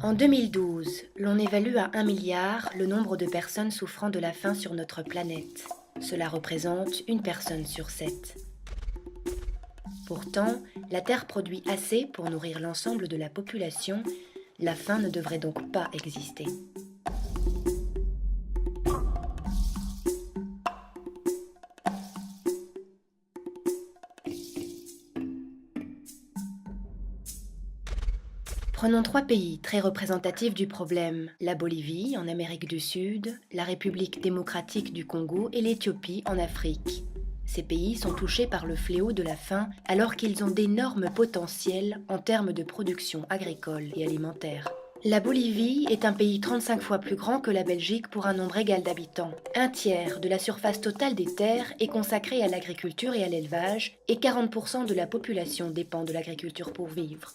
En 2012, l'on évalue à 1 milliard le nombre de personnes souffrant de la faim sur notre planète. Cela représente une personne sur 7. Pourtant, la Terre produit assez pour nourrir l'ensemble de la population. La faim ne devrait donc pas exister. Prenons 3 pays très représentatifs du problème: la Bolivie en Amérique du Sud, la République démocratique du Congo et l'Éthiopie en Afrique. Ces pays sont touchés par le fléau de la faim alors qu'ils ont d'énormes potentiels en termes de production agricole et alimentaire. La Bolivie est un pays 35 fois plus grand que la Belgique pour un nombre égal d'habitants. Un tiers de la surface totale des terres est consacrée à l'agriculture et à l'élevage, et 40% de la population dépend de l'agriculture pour vivre.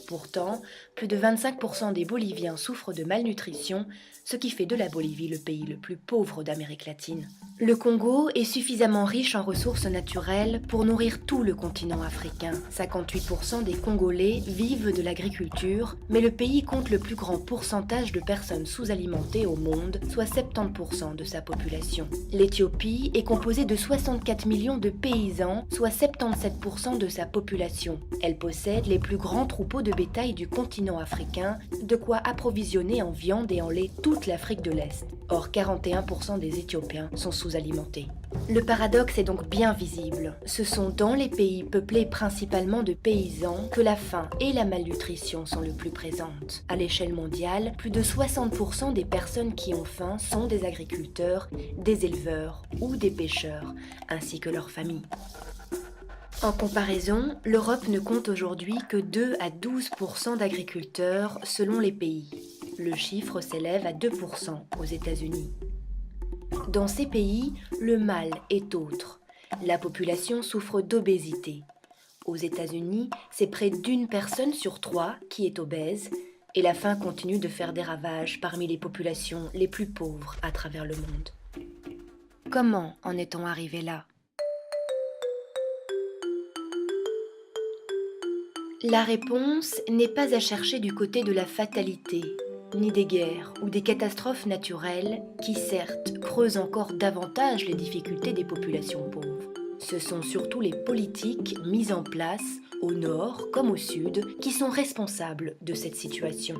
Pourtant, plus de 25% des Boliviens souffrent de malnutrition, ce qui fait de la Bolivie le pays le plus pauvre d'Amérique latine. Le Congo est suffisamment riche en ressources naturelles pour nourrir tout le continent africain. 58% des Congolais vivent de l'agriculture, mais le pays compte le plus grand pourcentage de personnes sous-alimentées au monde, soit 70% de sa population. L'Éthiopie est composée de 64 millions de paysans, soit 77% de sa population. Elle possède les plus grands troupeaux de bétail du continent africain, de quoi approvisionner en viande et en lait toute l'Afrique de l'Est. Or, 41% des Éthiopiens sont sous-alimentés. Le paradoxe est donc bien visible. Ce sont dans les pays peuplés principalement de paysans que la faim et la malnutrition sont le plus présentes. À l'échelle mondiale, plus de 60% des personnes qui ont faim sont des agriculteurs, des éleveurs ou des pêcheurs, ainsi que leurs familles. En comparaison, l'Europe ne compte aujourd'hui que 2 à 12% d'agriculteurs selon les pays. Le chiffre s'élève à 2% aux États-Unis. Dans ces pays, le mal est autre. La population souffre d'obésité. Aux États-Unis, c'est près d'une personne sur 3 qui est obèse, et la faim continue de faire des ravages parmi les populations les plus pauvres à travers le monde. Comment en est-on arrivé là ? La réponse n'est pas à chercher du côté de la fatalité, ni des guerres ou des catastrophes naturelles qui, certes, creusent encore davantage les difficultés des populations pauvres. Ce sont surtout les politiques mises en place, au nord comme au sud, qui sont responsables de cette situation.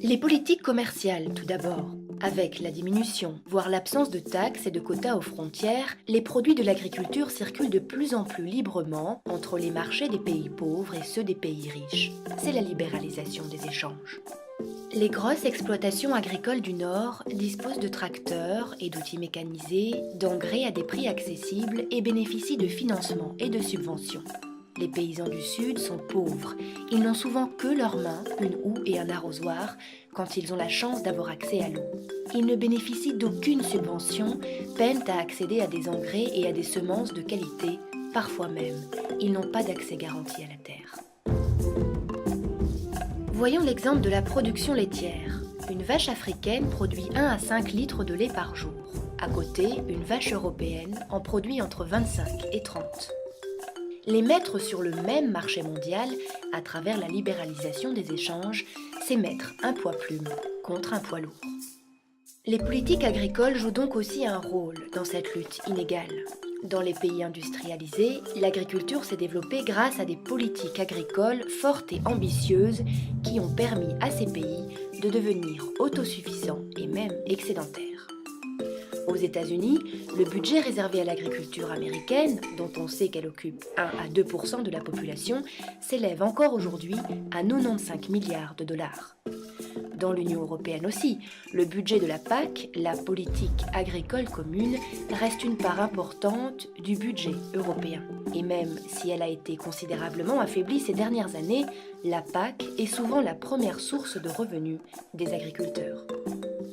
Les politiques commerciales, tout d'abord. Avec la diminution, voire l'absence de taxes et de quotas aux frontières, les produits de l'agriculture circulent de plus en plus librement entre les marchés des pays pauvres et ceux des pays riches. C'est la libéralisation des échanges. Les grosses exploitations agricoles du Nord disposent de tracteurs et d'outils mécanisés, d'engrais à des prix accessibles et bénéficient de financements et de subventions. Les paysans du Sud sont pauvres. Ils n'ont souvent que leurs mains, une houe et un arrosoir, quand ils ont la chance d'avoir accès à l'eau. Ils ne bénéficient d'aucune subvention, peinent à accéder à des engrais et à des semences de qualité, parfois même, ils n'ont pas d'accès garanti à la terre. Voyons l'exemple de la production laitière. Une vache africaine produit 1 à 5 litres de lait par jour. À côté, une vache européenne en produit entre 25 et 30. Les mettre sur le même marché mondial, à travers la libéralisation des échanges, c'est mettre un poids plume contre un poids lourd. Les politiques agricoles jouent donc aussi un rôle dans cette lutte inégale. Dans les pays industrialisés, l'agriculture s'est développée grâce à des politiques agricoles fortes et ambitieuses qui ont permis à ces pays de devenir autosuffisants et même excédentaires. Aux États-Unis, le budget réservé à l'agriculture américaine, dont on sait qu'elle occupe 1 à 2% de la population, s'élève encore aujourd'hui à 95 milliards de dollars. Dans l'Union européenne aussi, le budget de la PAC, la politique agricole commune, reste une part importante du budget européen. Et même si elle a été considérablement affaiblie ces dernières années, la PAC est souvent la première source de revenus des agriculteurs.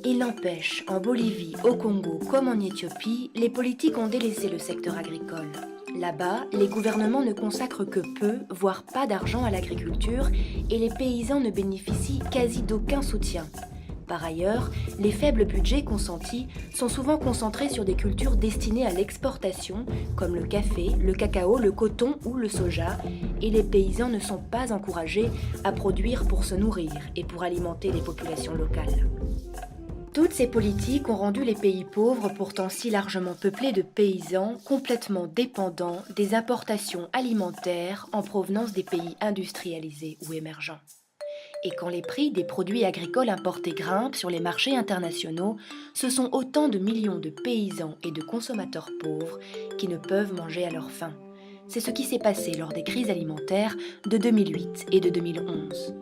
Il n'empêche, en Bolivie, au Congo comme en Éthiopie, les politiques ont délaissé le secteur agricole. Là-bas, les gouvernements ne consacrent que peu, voire pas d'argent à l'agriculture et les paysans ne bénéficient quasi d'aucun soutien. Par ailleurs, les faibles budgets consentis sont souvent concentrés sur des cultures destinées à l'exportation, comme le café, le cacao, le coton ou le soja, et les paysans ne sont pas encouragés à produire pour se nourrir et pour alimenter les populations locales. Toutes ces politiques ont rendu les pays pauvres, pourtant si largement peuplés de paysans, complètement dépendants des importations alimentaires en provenance des pays industrialisés ou émergents. Et quand les prix des produits agricoles importés grimpent sur les marchés internationaux, ce sont autant de millions de paysans et de consommateurs pauvres qui ne peuvent manger à leur faim. C'est ce qui s'est passé lors des crises alimentaires de 2008 et de 2011.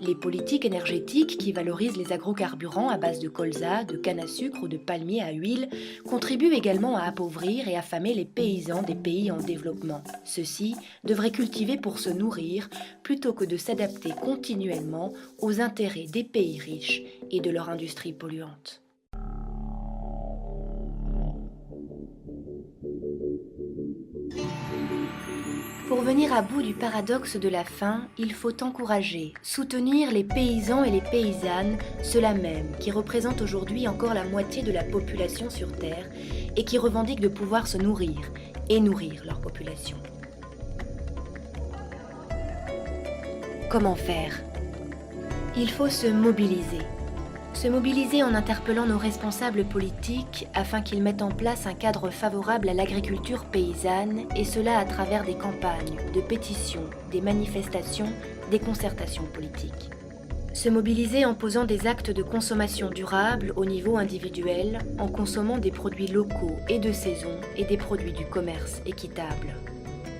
Les politiques énergétiques qui valorisent les agrocarburants à base de colza, de canne à sucre ou de palmier à huile contribuent également à appauvrir et affamer les paysans des pays en développement. Ceux-ci devraient cultiver pour se nourrir plutôt que de s'adapter continuellement aux intérêts des pays riches et de leur industrie polluante. Pour venir à bout du paradoxe de la faim, il faut encourager, soutenir les paysans et les paysannes, ceux-là même qui représentent aujourd'hui encore la moitié de la population sur Terre et qui revendiquent de pouvoir se nourrir et nourrir leur population. Comment faire ? Il faut se mobiliser. Se mobiliser en interpellant nos responsables politiques afin qu'ils mettent en place un cadre favorable à l'agriculture paysanne, et cela à travers des campagnes, de pétitions, des manifestations, des concertations politiques. Se mobiliser en posant des actes de consommation durable au niveau individuel, en consommant des produits locaux et de saison et des produits du commerce équitable.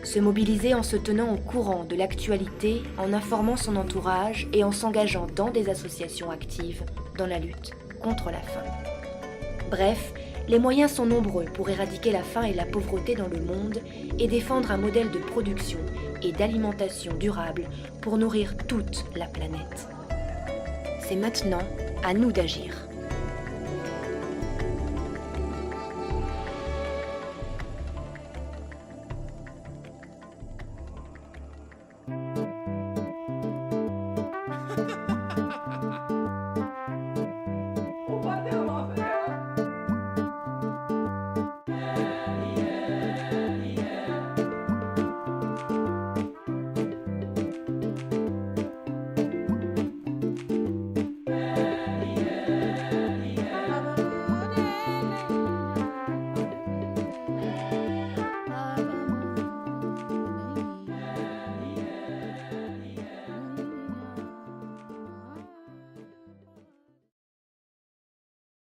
Se mobiliser en se tenant au courant de l'actualité, en informant son entourage et en s'engageant dans des associations actives dans la lutte contre la faim. Bref, les moyens sont nombreux pour éradiquer la faim et la pauvreté dans le monde et défendre un modèle de production et d'alimentation durable pour nourrir toute la planète. C'est maintenant à nous d'agir.